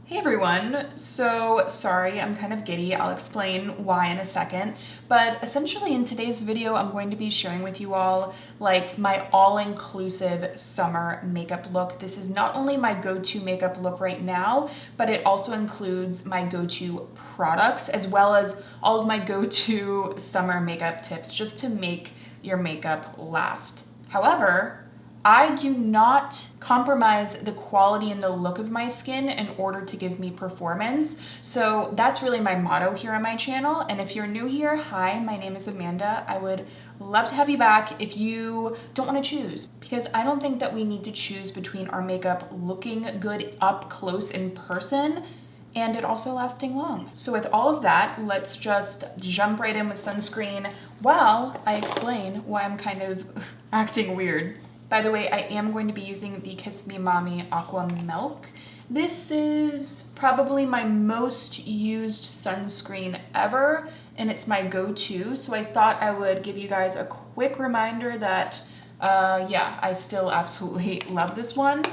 Hey everyone, so sorry, I'm kind of giddy. I'll explain why in a second, but essentially in today's video, I'm going to be sharing with you all like my all-inclusive summer makeup look. This is not only my go-to makeup look right now, but it also includes my go-to products as well as all of my go-to summer makeup tips just to make your makeup last. However, I do not compromise the quality and the look of my skin in order to give me performance. So that's really my motto here on my channel. And if you're new here, hi, my name is Amanda. I would love to have you back if you don't want to choose, because I don't think that we need to choose between our makeup looking good up close in person and it also lasting long. So with all of that, let's just jump right in with sunscreen while I explain why I'm kind of acting weird. By the way, I am going to be using the Kiss Me Mommy Aqua Milk. This is probably my most used sunscreen ever, and it's my go-to, so I thought I would give you guys a quick reminder that, yeah, I still absolutely love this one.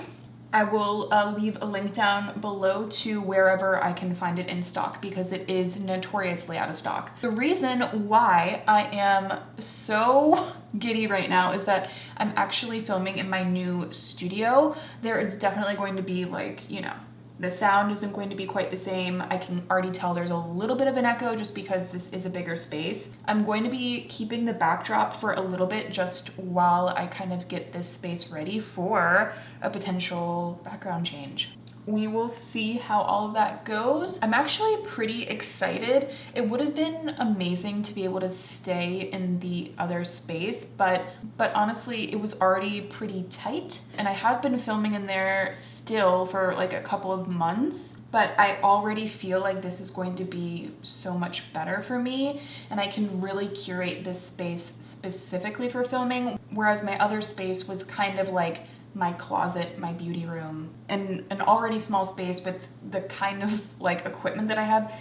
I will leave a link down below to wherever I can find it in stock because it is notoriously out of stock. The reason why I am so giddy right now is that I'm actually filming in my new studio. There is definitely going to be like, you know, the sound isn't going to be quite the same. I can already tell there's a little bit of an echo just because this is a bigger space. I'm going to be keeping the backdrop for a little bit just while I kind of get this space ready for a potential background change. We will see how all of that goes. I'm actually pretty excited. It would have been amazing to be able to stay in the other space, but honestly, it was already pretty tight. And I have been filming in there still for like a couple of months, but I already feel like this is going to be so much better for me. And I can really curate this space specifically for filming, whereas my other space was kind of like my closet, my beauty room, and an already small space with the kind of like equipment that I have.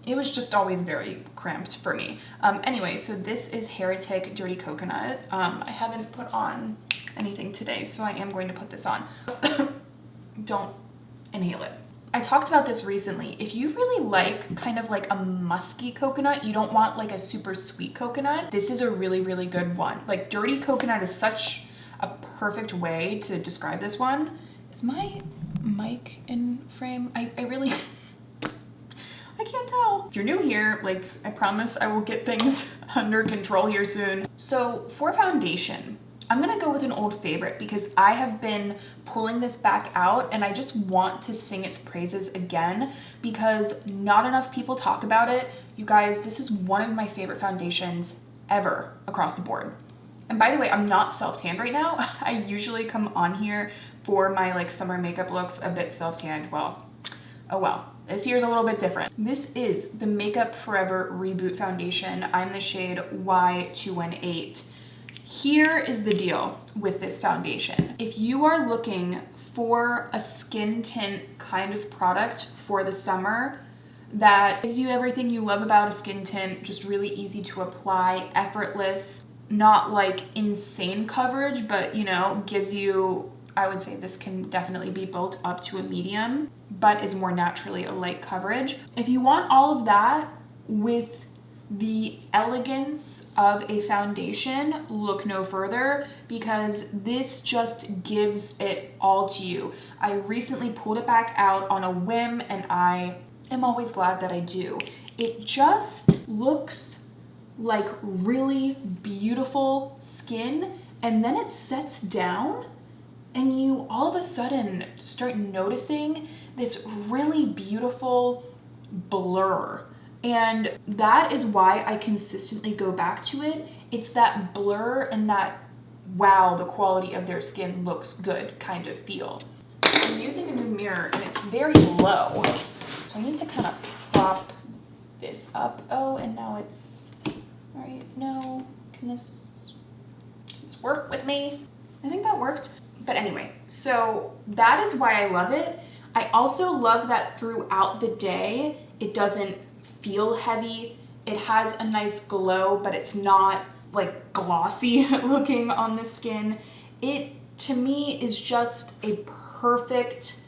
It was just always very cramped for me. Anyway, so this is Heretic Dirty Coconut. I haven't put on anything today, so I am going to put this on. Don't inhale it. I talked about this recently. If you really like kind of like a musky coconut, you don't want like a super sweet coconut, this is a really, really good one. Like dirty coconut is such a perfect way to describe this one. Is my mic in frame? I really, I can't tell. If you're new here, like I promise I will get things under control here soon. So for foundation, I'm gonna go with an old favorite because I have been pulling this back out and I just want to sing its praises again because not enough people talk about it. You guys, this is one of my favorite foundations ever across the board. And by the way, I'm not self-tanned right now. I usually come on here for my like summer makeup looks a bit self-tanned. Well, oh well. This year's a little bit different. This is the Makeup Forever Reboot Foundation. I'm the shade Y218. Here is the deal with this foundation. If you are looking for a skin tint kind of product for the summer that gives you everything you love about a skin tint, just really easy to apply, effortless, not like insane coverage, but you know, gives you, I would say this can definitely be built up to a medium, but is more naturally a light coverage. If you want all of that with the elegance of a foundation, look no further because this just gives it all to you. I recently pulled it back out on a whim and I am always glad that I do. It just looks like really beautiful skin and then it sets down and you all of a sudden start noticing this really beautiful blur. And that is why I consistently go back to it. It's that blur and that, wow, the quality of their skin looks good kind of feel. I'm using a new mirror and it's very low. So I need to kind of prop this up. Oh, and now it's, all right, no, can this work with me? I think that worked. But anyway, so that is why I love it. I also love that throughout the day, it doesn't feel heavy. It has a nice glow, but it's not like glossy looking on the skin. It, to me, is just a perfect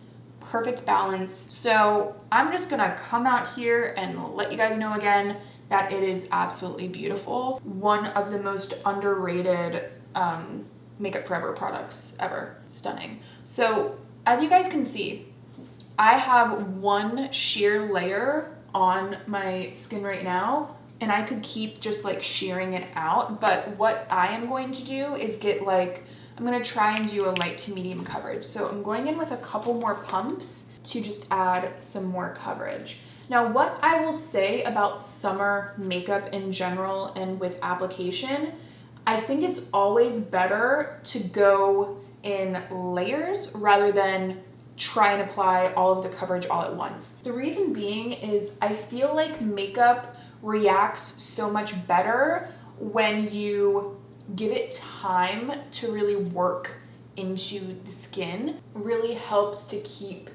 perfect balance. So I'm just gonna come out here and let you guys know again that it is absolutely beautiful. One of the most underrated Makeup Forever products ever. Stunning. So as you guys can see, I have one sheer layer on my skin right now, and I could keep just like shearing it out, but what I am going to do is get like, I'm gonna try and do a light to medium coverage. So I'm going in with a couple more pumps to just add some more coverage. Now, what I will say about summer makeup in general and with application, I think it's always better to go in layers rather than try and apply all of the coverage all at once. The reason being is I feel like makeup reacts so much better when you give it time to really work into the skin. Really helps to keep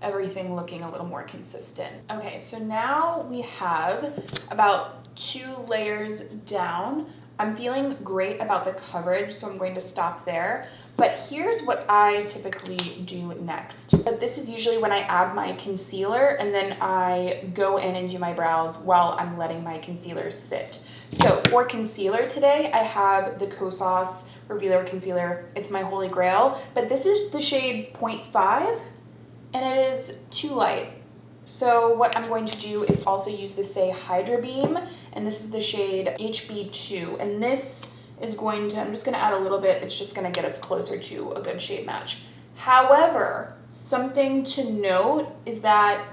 everything looking a little more consistent. Okay, so now we have about 2 layers down. I'm feeling great about the coverage, so I'm going to stop there. But here's what I typically do next. But this is usually when I add my concealer, and then I go in and do my brows while I'm letting my concealer sit. So for concealer today, I have the Kosas Revealer Concealer. It's my holy grail, but this is the shade 0.5, and it is too light. So what I'm going to do is also use the Say Hydra Beam, and this is the shade HB2, and this is going to, I'm just gonna add a little bit, it's just gonna get us closer to a good shade match. However, something to note is that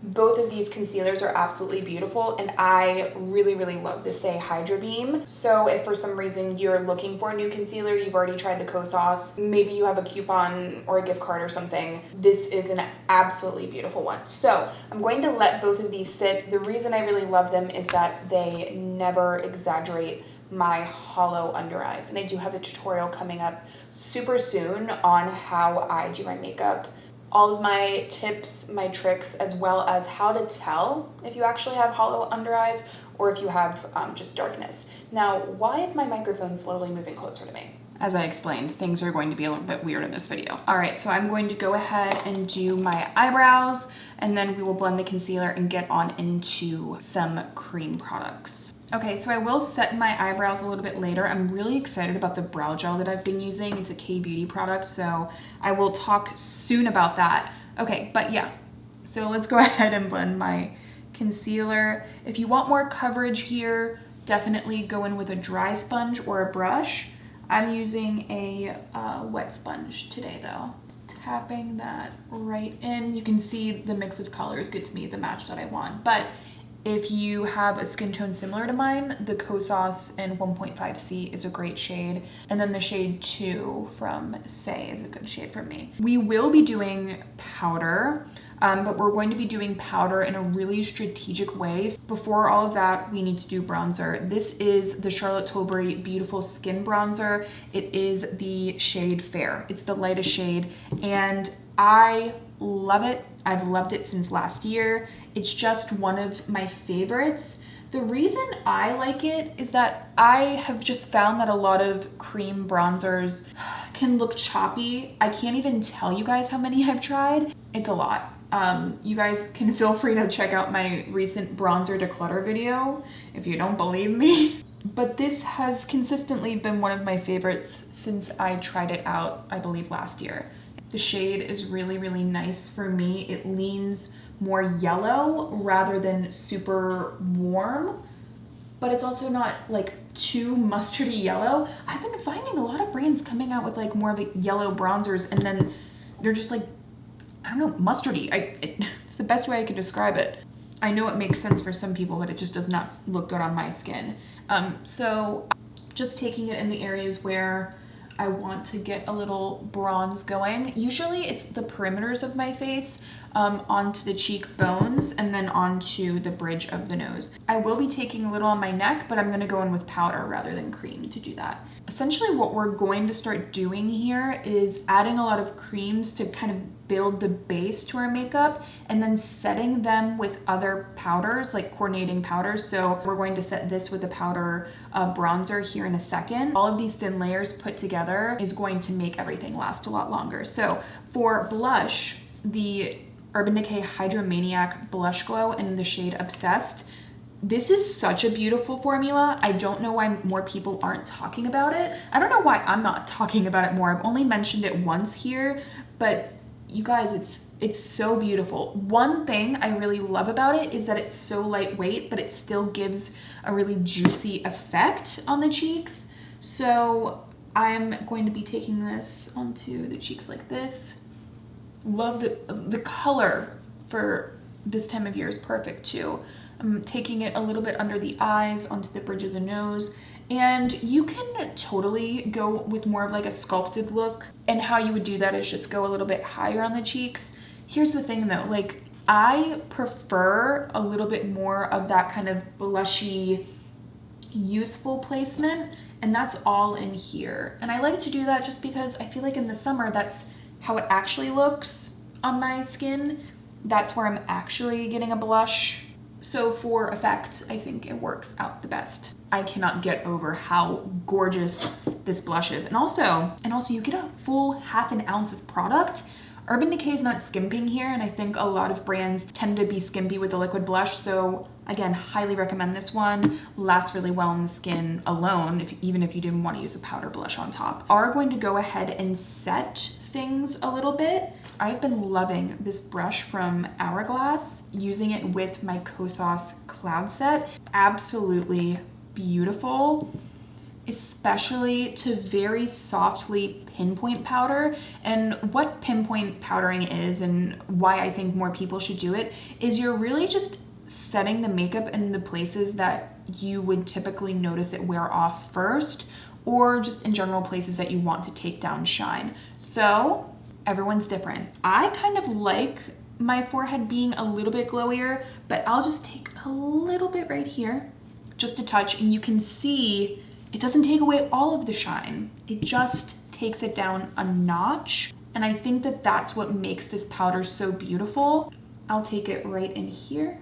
both of these concealers are absolutely beautiful, and I really, really love the Say Hydra Beam. So if for some reason you're looking for a new concealer, you've already tried the Kosas, maybe you have a coupon or a gift card or something, this is an absolutely beautiful one. So I'm going to let both of these sit. The reason I really love them is that they never exaggerate my hollow under eyes. And I do have a tutorial coming up super soon on how I do my makeup. All of my tips, my tricks, as well as how to tell if you actually have hollow under eyes or if you have just darkness. Now, why is my microphone slowly moving closer to me? As I explained, things are going to be a little bit weird in this video. All right, so I'm going to go ahead and do my eyebrows, and then we will blend the concealer and get on into some cream products. Okay, so I will set my eyebrows a little bit later. I'm really excited about the brow gel that I've been using. It's a K-Beauty product, so I will talk soon about that. Okay, but yeah, so let's go ahead and blend my concealer. If you want more coverage here, definitely go in with a dry sponge or a brush. I'm using a wet sponge today though. Tapping that right in. You can see the mix of colors gets me the match that I want, but if you have a skin tone similar to mine, the Kosas in 1.5C is a great shade. And then the shade 2 from Say is a good shade for me. We will be doing powder, but we're going to be doing powder in a really strategic way. Before all of that, we need to do bronzer. This is the Charlotte Tilbury Beautiful Skin Bronzer. It is the shade Fair. It's the lightest shade, and I love it. I've loved it since last year. It's just one of my favorites. The reason I like it is that I have just found that a lot of cream bronzers can look choppy. I can't even tell you guys how many I've tried. It's a lot. You guys can feel free to check out my recent bronzer declutter video if you don't believe me. But this has consistently been one of my favorites since I tried it out, I believe last year. The shade is really, really nice for me. It leans more yellow rather than super warm, but it's also not like too mustardy yellow. I've been finding a lot of brands coming out with like more of a yellow bronzers, and then they're just like, I don't know, mustardy. It's the best way I could describe it. I know it makes sense for some people, but it just does not look good on my skin. So just taking it in the areas where I want to get a little bronze going. Usually it's the perimeters of my face, onto the cheekbones, and then onto the bridge of the nose. I will be taking a little on my neck, but I'm gonna go in with powder rather than cream to do that. Essentially what we're going to start doing here is adding a lot of creams to kind of build the base to our makeup, and then setting them with other powders, like coordinating powders. So we're going to set this with a powder bronzer here in a second. All of these thin layers put together is going to make everything last a lot longer. So for blush, the Urban Decay Hydromaniac Blush Glow in the shade Obsessed. This is such a beautiful formula. I don't know why more people aren't talking about it. I don't know why I'm not talking about it more. I've only mentioned it once here, but you guys, it's so beautiful. One thing I really love about it is that it's so lightweight, but it still gives a really juicy effect on the cheeks. So I'm going to be taking this onto the cheeks like this. Love the color for this time of year is perfect too. I'm taking it a little bit under the eyes, onto the bridge of the nose, and you can totally go with more of like a sculpted look. And how you would do that is just go a little bit higher on the cheeks. Here's the thing though, like I prefer a little bit more of that kind of blushy, youthful placement, and that's all in here. And I like to do that just because I feel like in the summer, that's how it actually looks on my skin. That's where I'm actually getting a blush. So for effect, I think it works out the best. I cannot get over how gorgeous this blush is. And also you get a full half an ounce of product. Urban Decay is not skimping here, and I think a lot of brands tend to be skimpy with the liquid blush. So again, highly recommend this one. Lasts really well on the skin alone, even if you didn't want to use a powder blush on top. Are going to go ahead and set things a little bit. I've been loving this brush from Hourglass, using it with my Kosas Cloud Set. Absolutely beautiful, especially to very softly pinpoint powder. And what pinpoint powdering is, and why I think more people should do it, is you're really just setting the makeup in the places that you would typically notice it wear off first, or just in general places that you want to take down shine. So everyone's different. I kind of like my forehead being a little bit glowier, but I'll just take a little bit right here, just a touch, and you can see it doesn't take away all of the shine. It just takes it down a notch. And I think that that's what makes this powder so beautiful. I'll take it right in here,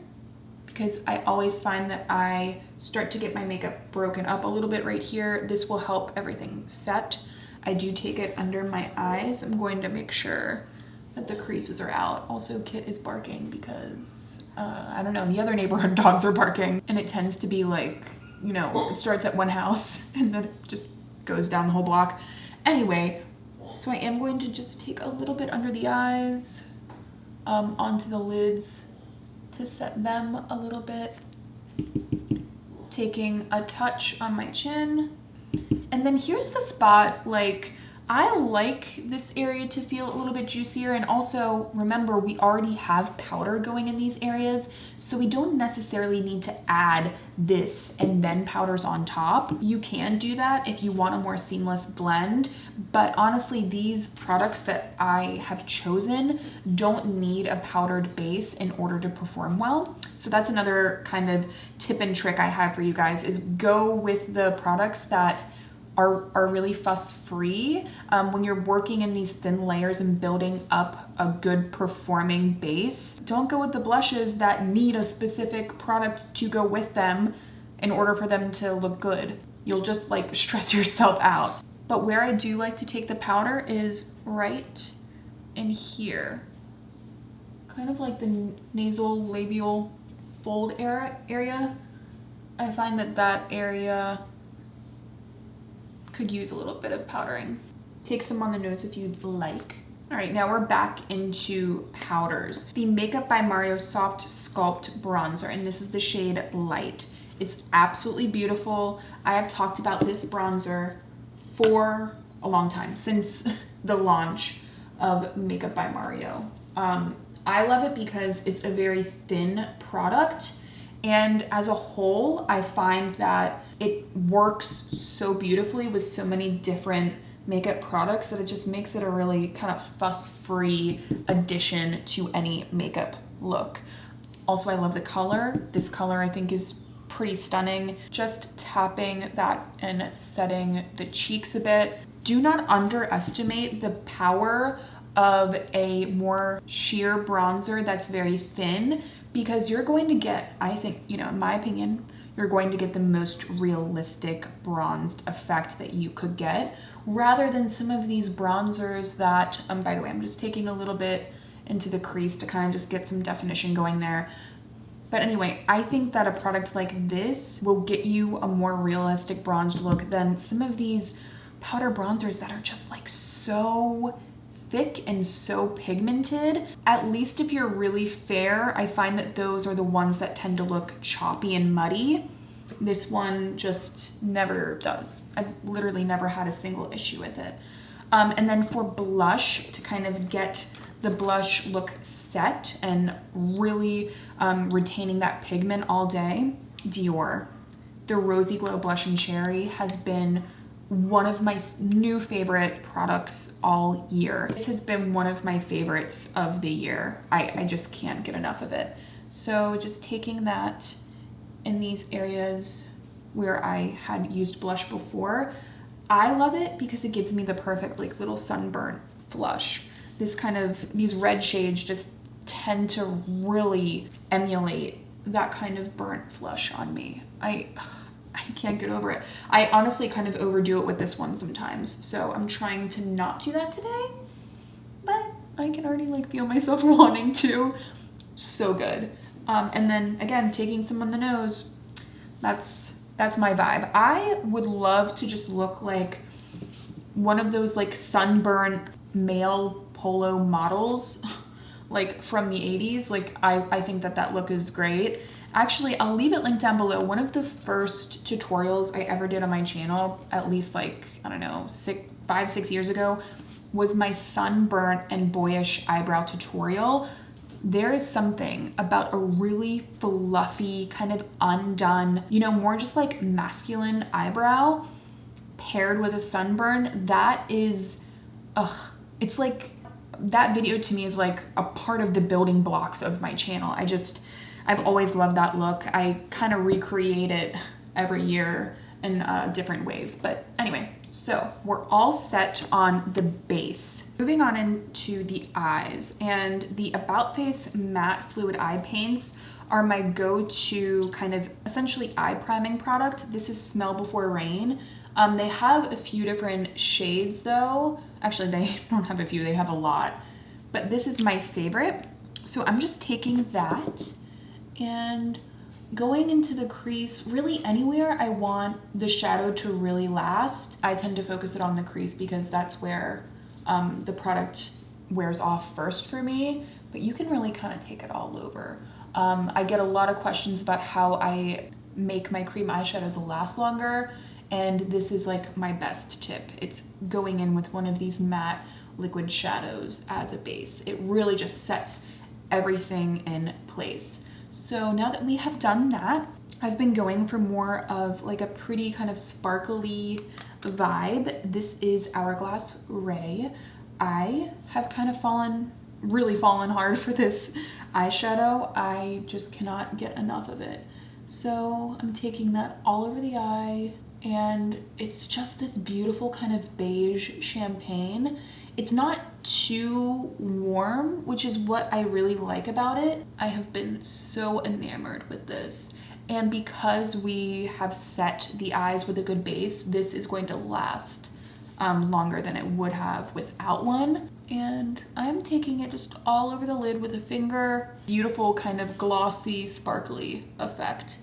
because I always find that I start to get my makeup broken up a little bit right here. This will help everything set. I do take it under my eyes. I'm going to make sure that the creases are out. Also, Kit is barking because, I don't know, the other neighborhood dogs are barking, and it tends to be like, you know, it starts at one house and then it just goes down the whole block. Anyway, so I am going to just take a little bit under the eyes, onto the lids, to set them a little bit, taking a touch on my chin. And then here's the spot, like, I like this area to feel a little bit juicier, and also remember, we already have powder going in these areas, so we don't necessarily need to add this and then powders on top. You can do that if you want a more seamless blend, but honestly, these products that I have chosen don't need a powdered base in order to perform well. So that's another kind of tip and trick I have for you guys, is go with the products that are really fuss free. When you're working in these thin layers and building up a good performing base, don't go with the blushes that need a specific product to go with them in order for them to look good. You'll just like stress yourself out. But where I do like to take the powder is right in here, kind of like the nasal labial fold area. I find that area could use a little bit of powdering. Take some on the nose if you'd like. All right, now we're back into powders. The Makeup by Mario Soft Sculpt Bronzer, and this is the shade Light. It's absolutely beautiful. I have talked about this bronzer for a long time, since the launch of Makeup by Mario. I love it because it's a very thin product, and as a whole, I find that it works so beautifully with so many different makeup products that it just makes it a really kind of fuss-free addition to any makeup look. Also, I love the color. This color I think is pretty stunning. Just tapping that and setting the cheeks a bit. Do not underestimate the power of a more sheer bronzer that's very thin, because you're going to get, I think, you know, in my opinion, you're going to get the most realistic bronzed effect that you could get, rather than some of these bronzers that, by the way, I'm just taking a little bit into the crease to kind of just get some definition going there. But anyway, I think that a product like this will get you a more realistic bronzed look than some of these powder bronzers that are just like so thick and so pigmented. At least if you're really fair, I find that those are the ones that tend to look choppy and muddy. This one just never does. I've literally never had a single issue with it. And then for blush, to kind of get the blush look set and really retaining that pigment all day, Dior. The Rosy Glow Blush and Cherry has been one of my new favorite products all year. This has been one of my favorites of the year. I just can't get enough of it. So just taking that in these areas where I had used blush before, I love it because it gives me the perfect like little sunburn flush. These red shades just tend to really emulate that kind of burnt flush on me. I can't get over it. I honestly kind of overdo it with this one sometimes, so I'm trying to not do that today, but I can already like feel myself wanting to. So good. And then again, taking some on the nose, that's my vibe. I would love to just look like one of those like sunburn male polo models like from the 80s. Like I think that look is great. Actually, I'll leave it linked down below. One of the first tutorials I ever did on my channel, at least like, I don't know, 5-6 years ago, was my sunburnt and boyish eyebrow tutorial. There is something about a really fluffy, kind of undone, you know, more just like masculine eyebrow paired with a sunburn. That is, it's like, that video to me is like a part of the building blocks of my channel. I've always loved that look. I kind of recreate it every year in different ways. But anyway, so we're all set on the base. Moving on into the eyes, and the About Face Matte Fluid Eye Paints are my go-to kind of essentially eye priming product. This is Smell Before Rain. They have a few different shades though. Actually, they don't have a few, they have a lot. But this is my favorite. So I'm just taking that and going into the crease, really anywhere I want the shadow to really last. I tend to focus it on the crease because that's where the product wears off first for me, but you can really kind of take it all over. I get a lot of questions about how I make my cream eyeshadows last longer, and this is like my best tip. It's going in with one of these matte liquid shadows as a base. It really just sets everything in place. So now that we have done that, I've been going for more of like a pretty kind of sparkly vibe. This is Hourglass Ray. I have kind of really fallen hard for this eyeshadow. I just cannot get enough of it. So I'm taking that all over the eye, and it's just this beautiful kind of beige champagne. It's not too warm, which is what I really like about it. I have been so enamored with this. And because we have set the eyes with a good base, this is going to last longer than it would have without one. And I'm taking it just all over the lid with a finger. Beautiful kind of glossy, sparkly effect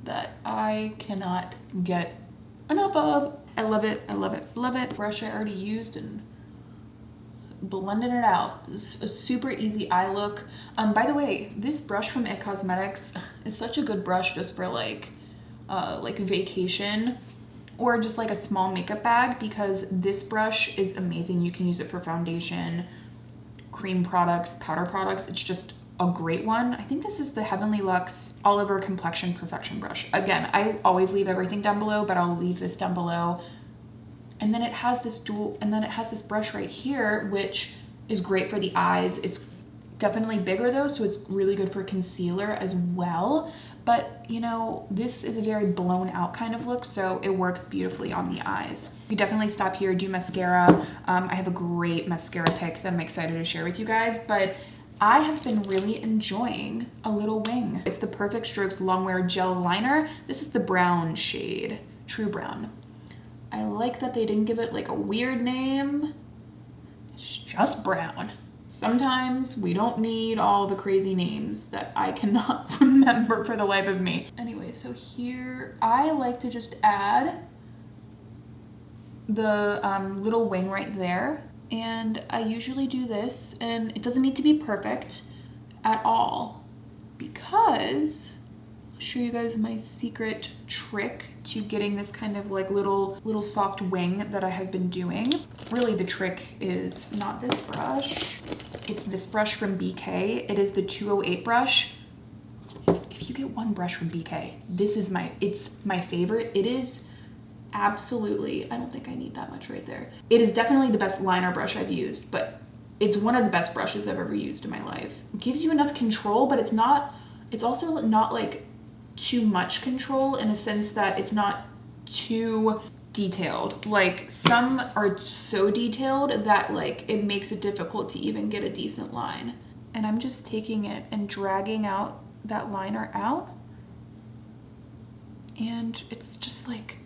that I cannot get enough of. I love it, I love it, love it. Brush I already used and blending it out. It's a super easy eye look. By the way, this brush from It Cosmetics is such a good brush just for like vacation or just like a small makeup bag, because this brush is amazing. You can use it for foundation, cream products, powder products. It's just a great one. I think this is the Heavenly Luxe Oliver Complexion Perfection brush. Again, I always leave everything down below, but I'll leave this down below. And then it has this this brush right here, which is great for the eyes. It's definitely bigger though, so it's really good for concealer as well. But you know, this is a very blown out kind of look, so it works beautifully on the eyes. You definitely stop here, do mascara. I have a great mascara pick that I'm excited to share with you guys, but I have been really enjoying a little wing. It's the Perfect Strokes Longwear Gel Liner. This is the brown shade, True Brown. I like that they didn't give it like a weird name. It's just brown. Sometimes we don't need all the crazy names that I cannot remember for the life of me. Anyway, so here I like to just add the little wing right there. And I usually do this, and it doesn't need to be perfect at all because I'll show you guys my secret trick to getting this kind of like little soft wing that I have been doing. Really, the trick is not this brush. It's this brush from BK. It is the 208 brush. If you get one brush from BK, it's my favorite. It is absolutely, I don't think I need that much right there. It is definitely the best liner brush I've used, but it's one of the best brushes I've ever used in my life. It gives you enough control, but it's also not like too much control in a sense that it's not too detailed. Like some are so detailed that like it makes it difficult to even get a decent line. And I'm just taking it and dragging out that liner out. And it's just like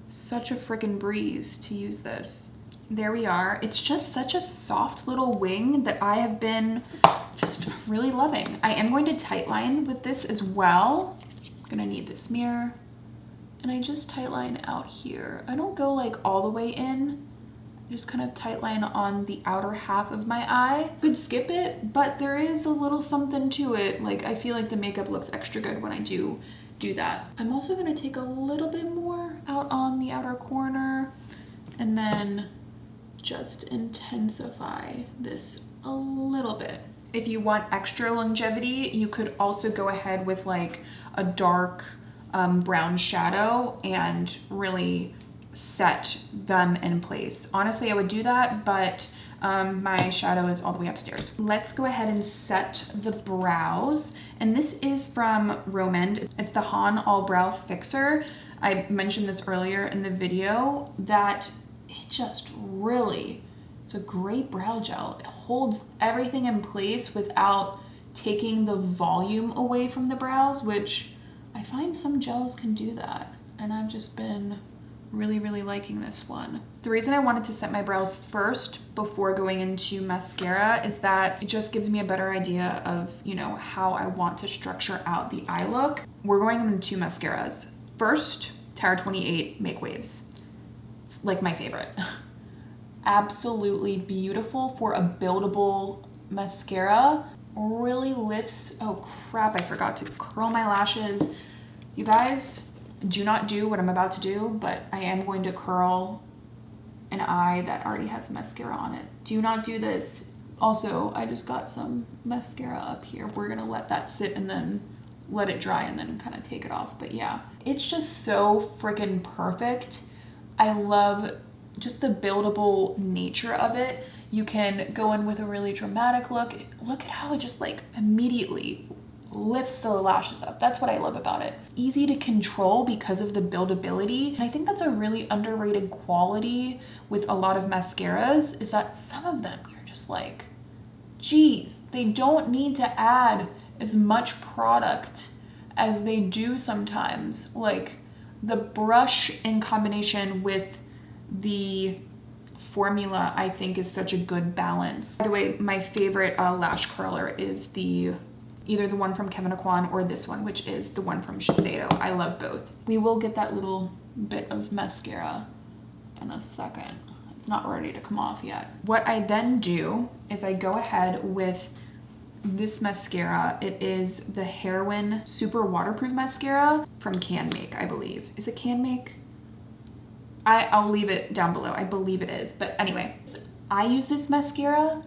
such a freaking breeze to use this. There we are. It's just such a soft little wing that I have been just really loving. I am going to tightline with this as well. I'm gonna need this mirror. And I just tightline out here. I don't go like all the way in. I just kind of tightline on the outer half of my eye. Could skip it, but there is a little something to it. Like I feel like the makeup looks extra good when I do that. I'm also gonna take a little bit more out on the outer corner and then just intensify this a little bit. If you want extra longevity, you could also go ahead with like a dark brown shadow and really set them in place. Honestly, I would do that, but my shadow is all the way upstairs. Let's go ahead and set the brows. And this is from Romand. It's the Han All Brow Fixer. I mentioned this earlier in the video that it just really, it's a great brow gel. It holds everything in place without taking the volume away from the brows, which I find some gels can do that. And I've just been really liking this one. The reason I wanted to set my brows first before going into mascara is that it just gives me a better idea of, you know, how I want to structure out the eye look. We're going into mascaras. First, Tower 28 Make Waves. It's like my favorite. Absolutely beautiful for a buildable mascara. Really lifts, oh crap, I forgot to curl my lashes. You guys, do not do what I'm about to do, but I am going to curl an eye that already has mascara on it. Do not do this. Also, I just got some mascara up here. We're gonna let that sit and then let it dry and then kind of take it off. But yeah, it's just so freaking perfect. I love just the buildable nature of it. You can go in with a really dramatic look. Look at how it just like immediately lifts the lashes up. That's what I love about it. Easy to control because of the buildability. And I think that's a really underrated quality with a lot of mascaras is that some of them you're just like, geez, they don't need to add as much product as they do sometimes. Like the brush in combination with the formula, I think is such a good balance. By the way, my favorite lash curler is either the one from Kevyn Aucoin or this one, which is the one from Shiseido. I love both. We will get that little bit of mascara in a second. It's not ready to come off yet. What I then do is I go ahead with this mascara. It is the Heroin Super Waterproof Mascara from Can Make, I believe. Is it Can Make? I'll leave it down below. I believe it is. But anyway, I use this mascara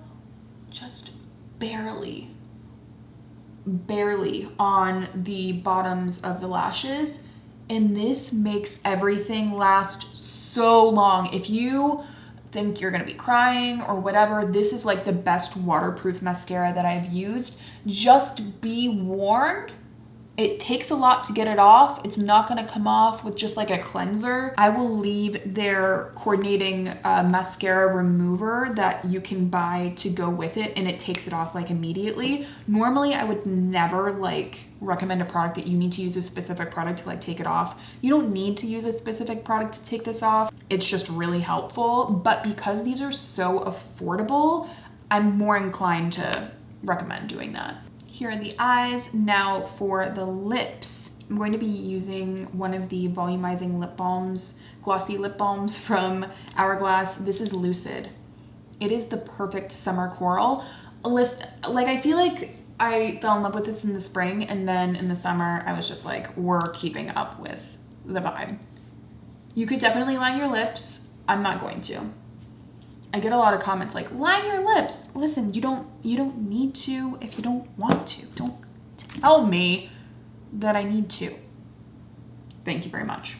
just barely on the bottoms of the lashes. And this makes everything last so long. If you think you're gonna be crying or whatever, this is like the best waterproof mascara that I've used. Just be warned, it takes a lot to get it off. It's not gonna come off with just like a cleanser. I will leave their coordinating mascara remover that you can buy to go with it, and it takes it off like immediately. Normally, I would never like recommend a product that you need to use a specific product to like take it off. You don't need to use a specific product to take this off. It's just really helpful. But because these are so affordable, I'm more inclined to recommend doing that. Here are the eyes. Now for the lips. I'm going to be using one of the volumizing lip balms, glossy lip balms from Hourglass. This is Lucid. It is the perfect summer coral. Like, I feel like I fell in love with this in the spring, and then in the summer I was just like, we're keeping up with the vibe. You could definitely line your lips. I'm not going to. I get a lot of comments like, line your lips. Listen, you don't need to if you don't want to. Don't tell me that I need to. Thank you very much.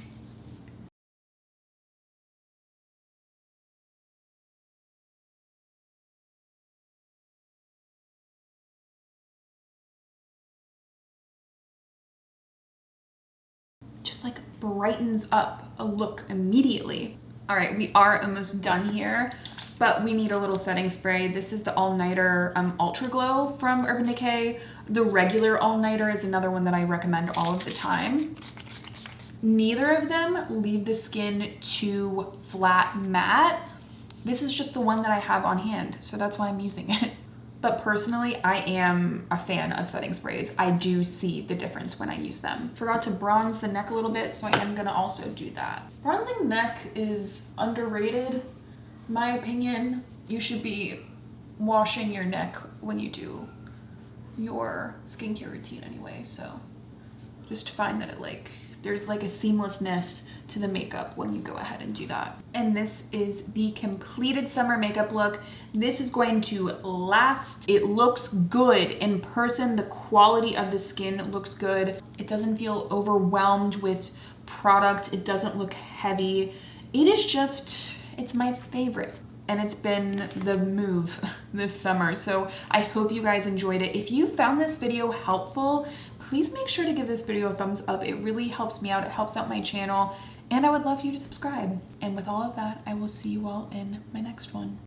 Just like brightens up a look immediately. All right, we are almost done here, but we need a little setting spray. This is the All Nighter Ultra Glow from Urban Decay. The regular All Nighter is another one that I recommend all of the time. Neither of them leave the skin too flat matte. This is just the one that I have on hand, so that's why I'm using it. But personally, I am a fan of setting sprays. I do see the difference when I use them. Forgot to bronze the neck a little bit, so I am gonna also do that. Bronzing neck is underrated, in my opinion. You should be washing your neck when you do your skincare routine anyway, so just find that there's like a seamlessness to the makeup when you go ahead and do that. And this is the completed summer makeup look. This is going to last. It looks good in person. The quality of the skin looks good. It doesn't feel overwhelmed with product. It doesn't look heavy. It is just, it's my favorite. And it's been the move this summer. So I hope you guys enjoyed it. If you found this video helpful, please make sure to give this video a thumbs up. It really helps me out. It helps out my channel. And I would love you to subscribe. And with all of that, I will see you all in my next one.